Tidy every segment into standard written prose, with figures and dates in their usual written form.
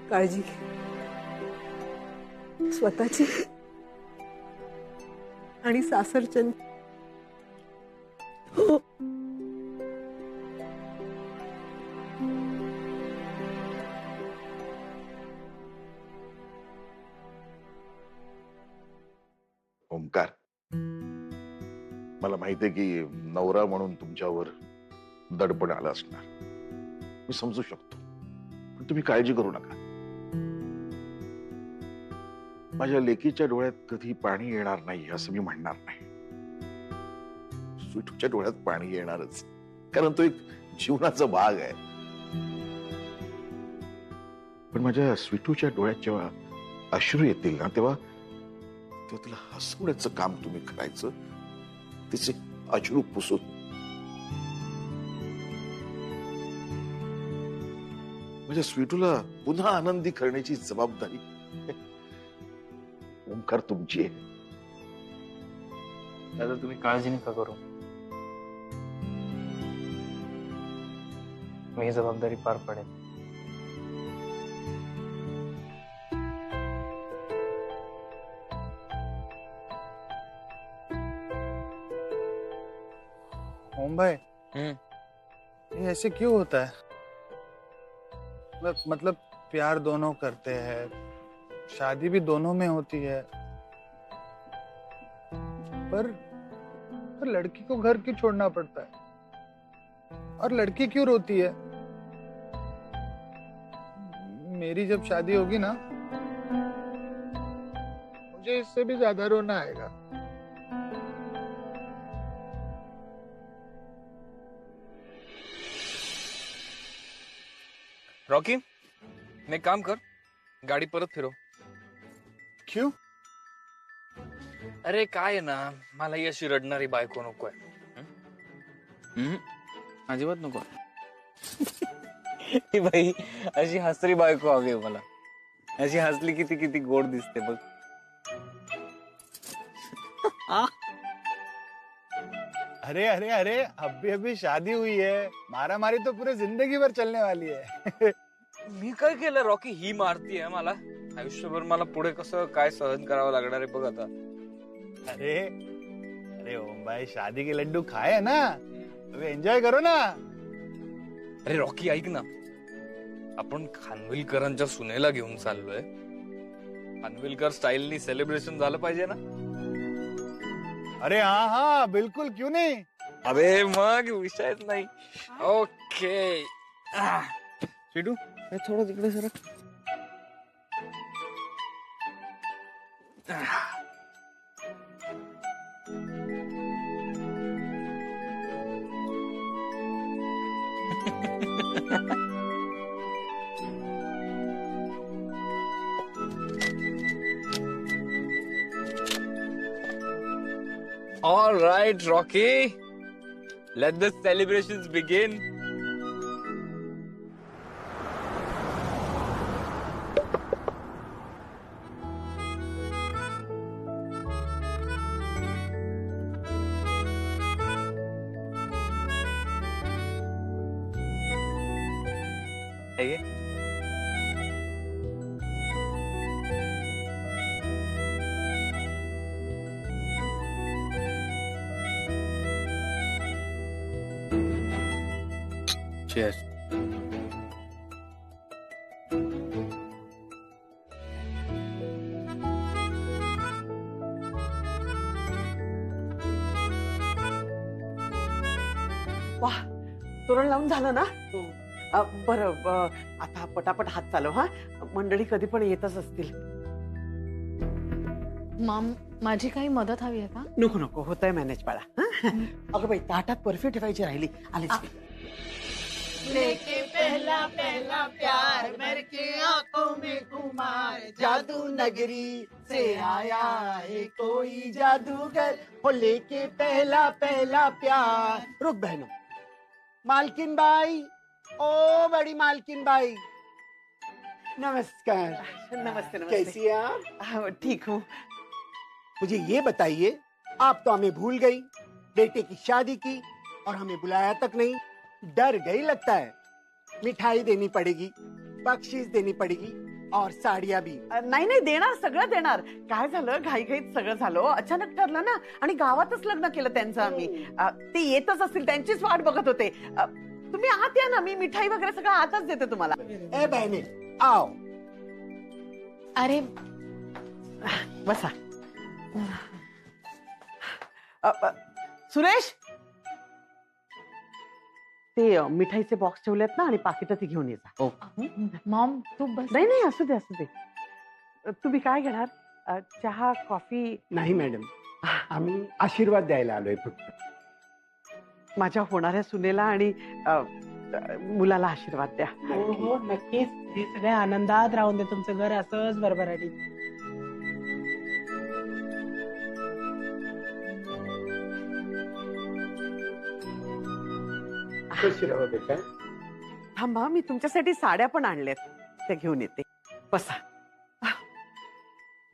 काळजी घे स्वतःची आणि सासरच्यांची. हो. ओंकार, मला माहितीये की नवरा म्हणून तुमच्यावर दडपण आलं असणार, मी समजू शकतो. पण तुम्ही काळजी करू नका. माझ्या लेकीच्या डोळ्यात कधी पाणी येणार नाही असं मी म्हणणार नाही. स्वीटूच्या डोळ्यात पाणी येणारच, कारण तो एक जीवनाचा भाग आहे. पण माझ्या स्वीटूच्या डोळ्यात जेव्हा अश्रू येतील ना, तेव्हा तिला हसवण्याचं काम तुम्ही करायचं, तिचे अश्रू पुसून. माझ्या स्वीटूला पुन्हा आनंदी करण्याची जबाबदारी ओंकार तुमची आहे. दादा तुम्ही काळजी नका करू, मी ही जबाबदारी पार पडेल. ओम भाई, ये ऐसे क्यों होता है? मतलब प्यार दोनों करते हैं, शादी भी दोनों में होती है, पर लड़की को घर क्यों छोड़ना पड़ता है? और लड़की क्यों रोती है? मेरी जब शादी होगी ना, मुझे इससे भी ज्यादा रोना आएगा. रॉकी, एक काम कर, गाडी परत फिरव. क्यों? अरे काय आहे ना, मला ही अशी रडणारी बायको नकोय. अजिबात नको. बाई अशी हसरी बायको हवी मला. अशी हसली किती किती गोड दिसते बघ. अरे अरे अरे, अभी शादी हुई है, मारा मारी तो पूरे जिंदगी भर चलने वाली है. मी काय केलं रॉकी, ही मारतीये मला. आयुष्यभर मला पुढे कसं काय सहन करावं लागणार आहे बघ आता. अरे अरे ओम भाई, शादी के लड्डू खाए है ना, अभी एंजॉय करो ना. अरे रॉकी ऐक ना, आपण खानविलकरांच्या सुनेला घेऊन चाललोय. खानविलकर स्टाईलनी सेलिब्रेशन झालं पाहिजे ना. अरे हाँ हाँ बिल्कुल, क्यों नहीं. अबे मग विषयच नाही. ओके स्वीटू थोडं तिकडे sir. All right, Rocky. Let the celebrations begin. Hey. Cheers. वाह, तोरण लावून झालं ना. बरं, आता पटापट हात चालव. हा, मंडळी कधी पण येतच असतील. मॉम, माझी काही मदत हवी आहे का? नको नको, होतंय मॅनेज बाळा. अगं बाई, ताटात बर्फी ठेवायची राहिली. आलीच मी. लेके पहला पहला प्यार मेरे के आंखों में खुमार, जादू नगरी से आया है कोई जादूगर, हो लेके पहला पहला प्यार. रुक बहनों, मालकिन बाई, ओ बड़ी मालकिन बाई, नमस्कार. नमस्ते नमस्ते. कैसी हैं आप? हाँ, ठीक हूँ. मुझे ये बताइए, आप तो हमें भूल गई, बेटे की शादी की और हमें बुलाया तक नहीं. डर गई लगता है. मिठाई देनी पड़ेगी, बख्शीश देनी पड़ेगी, और साड़ियाँ भी। नाही नाही देणार, सगळं देणार. काय झालं, घाईघाईत सगळं झालं, अचानक ठरलं ना, आणि गावातच लग्न केलं त्यांचं आम्ही. ते येतच असतील, त्यांचीच वाट बघत होते. तुम्ही आत या ना, मी मिठाई वगैरे सगळं आतच देते तुम्हाला. ए बहने आओ। अरे बसा. सुरेश, ते मिठाईचे बॉक्स ठेवलेत ना, आणि पाकिट ती घेऊन ये जा. मॉम तू बस. नाही नाही, असू दे असू दे. तुम्ही काय घेणार, चहा कॉफी? नाही मॅडम, आम्ही आशीर्वाद द्यायला आलोय फक्त. माझ्या होणाऱ्या सुनेला आणि मुलाला आशीर्वाद द्या. हो नक्कीच. हे सगळ्या आनंदात राहून दे तुमचं घर असंच भरभराटी. खुश रहो बेटा. थांबा, मी तुमच्यासाठी साड्या पण आणल्यात, त्या घेऊन येते. बसा.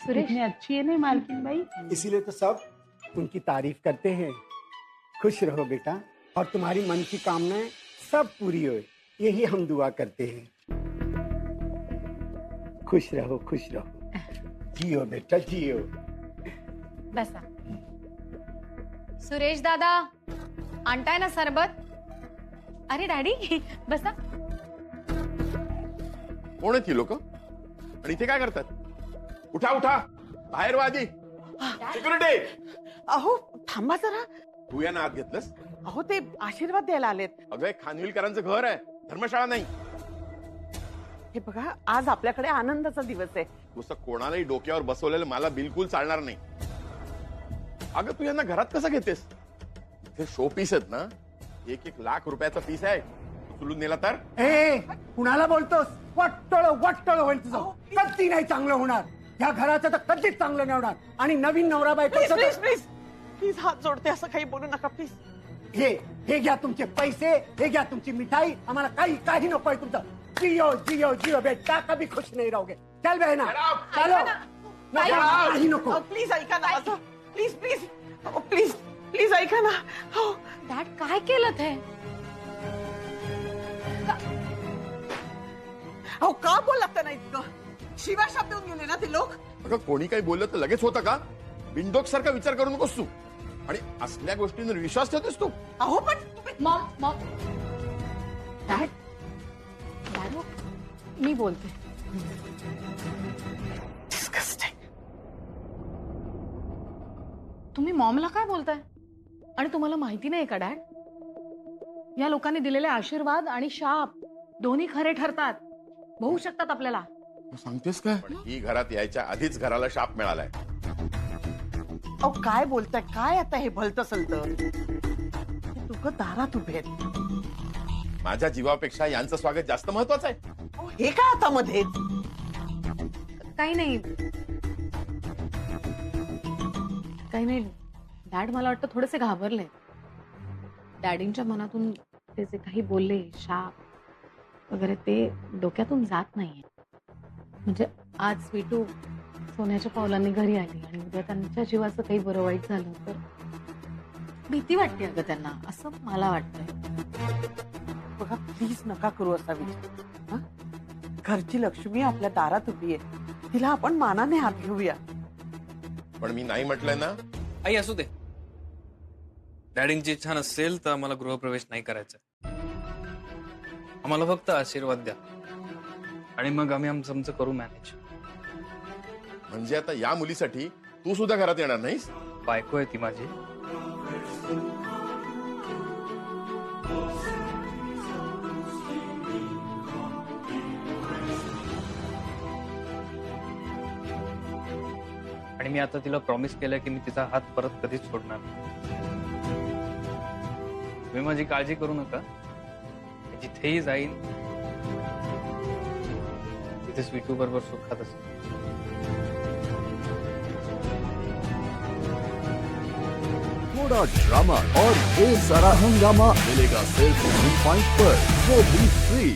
सुरेश कितनी अच्छी है ना मालकिन भाई. इसीलिए तो सब उनकी तारीफ करते हैं. खुश रहो बेटा, और तुम्हारी मन की कामनाएं सब पूरी हो, यही हम दुआ करते हैं. खुश रहो खुश रहो. जियो बेटा जियो. बसा. सुरेश दादा आणताय ना सरबत. अरे डॅडी बसा. कोण आहेत ही लोक आणि इथे काय करतात? उठा उठा, बाहेर वा आधी. सिक्युरिटी, अहो थांबा जरा. तू यांना आत घेतलंस? अहो ते आशीर्वाद द्यायला आलेत. अगं हे खानविलकरांचं घर आहे, धर्मशाळा नाही. हे बघा, आज आपल्याकडे आनंदाचा दिवस आहे. नुसतं कोणालाही डोक्यावर बसवलेलं मला बिलकुल चालणार नाही. अगं तू यांना घरात कसं घेतेस? हे शो पीस आहेत ना, 1-1 लाख रुपयाचा पीस आहे. उचलून नेला तर? ए कुणाला बोलतोस? वाटोळ होईल तुझं. कधी नाही चांगलं होणार. या घराचं तर कधीच चांगलं नाही होणार. आणि नवीन नवरा बायको प्लीज प्लीज प्लीज प्लीज, हात जोडते, असं काही बोलू नका प्लीज. हे घ्या तुमचे पैसे, हे घ्या तुमची मिठाई. आम्हाला काही नकोय तुमचं. जियो जियो जियो बेटा, कभी खुश नहीं रहोगे. चल बहना चलो. काही नको. प्लीज ऐका ना माझं. प्लीज प्लीज प्लीज प्लीज ऐका ना. हो डॅड काय केलं ते. अहो का बोललात त्यांना इतकं? शिवाय शब्द देऊन गेले ना ते लोक. अगं कोणी काही बोललं तर लगेच होतं का? बिनडोक सारखा विचार करू नकोस तू. आणि असल्या गोष्टींवर विश्वास ठेवतेस तू? अहो पण तुम्ही. मॉम डॅड डॅड मी बोलते. Disgusting. तुम्ही मॉमला काय बोलताय? आणि तुम्हाला माहिती नाही का डॅड, या लोकांनी दिलेले आशीर्वाद आणि शाप दोन्ही खरे ठरतात, होऊ शकतात आपल्याला. सांगतेस काय? ही घरात यायच्या आधीच घराला शाप मिळालाय. अहो काय बोलताय, काय आता हे भलतं सलतं? तुझं दारात उभे आहेत. माझ्या जीवापेक्षा यांचं स्वागत जास्त महत्वाचं आहे. अहो, हे काय आता मध्ये? काही नाही काही नाही डॅड, मला वाटतं थोडेसे घाबरले. डॅडींच्या मनातून ते जे काही बोलले, शाप वगैरे, ते डोक्यातून जात नाहीये. म्हणजे आज स्वीटू सोन्याच्या पावलांनी घरी आली आणि उद्या त्यांच्या जीवाचं काही बरं वाईट झालं तर भीती वाटते अगं त्यांना, असं मला वाटतंय. बघा प्लीज नका करू असा विचार. हं? घरची लक्ष्मी आपल्या दारात उभी आहे, तिला आपण मानाने हात घेऊया. पण मी नाही म्हटलंय ना. आई असू दे, डॅडींची इच्छा नसेल तर आम्हाला गृहप्रवेश नाही करायचा. आम्हाला फक्त आशीर्वाद द्या आणि मग आम्ही आमचं करू मॅनेज. म्हणजे आता या मुलीसाठी तू सुद्धा घरात येणार नाहीस? बायको आहे ती माझी. आणि मी आता तिला प्रॉमिस केलंय की मी तिचा हात परत कधीच सोडणार नाही. तुम्ही माझी काळजी करू नका. जिथेही जाईन तिथे स्वीटू बरोबर सुखात असेल. थोड़ा ड्रामा और ये सारा हंगामा मिलेगा सिर्फ 1 पॉइंट पर, वो भी फ्री.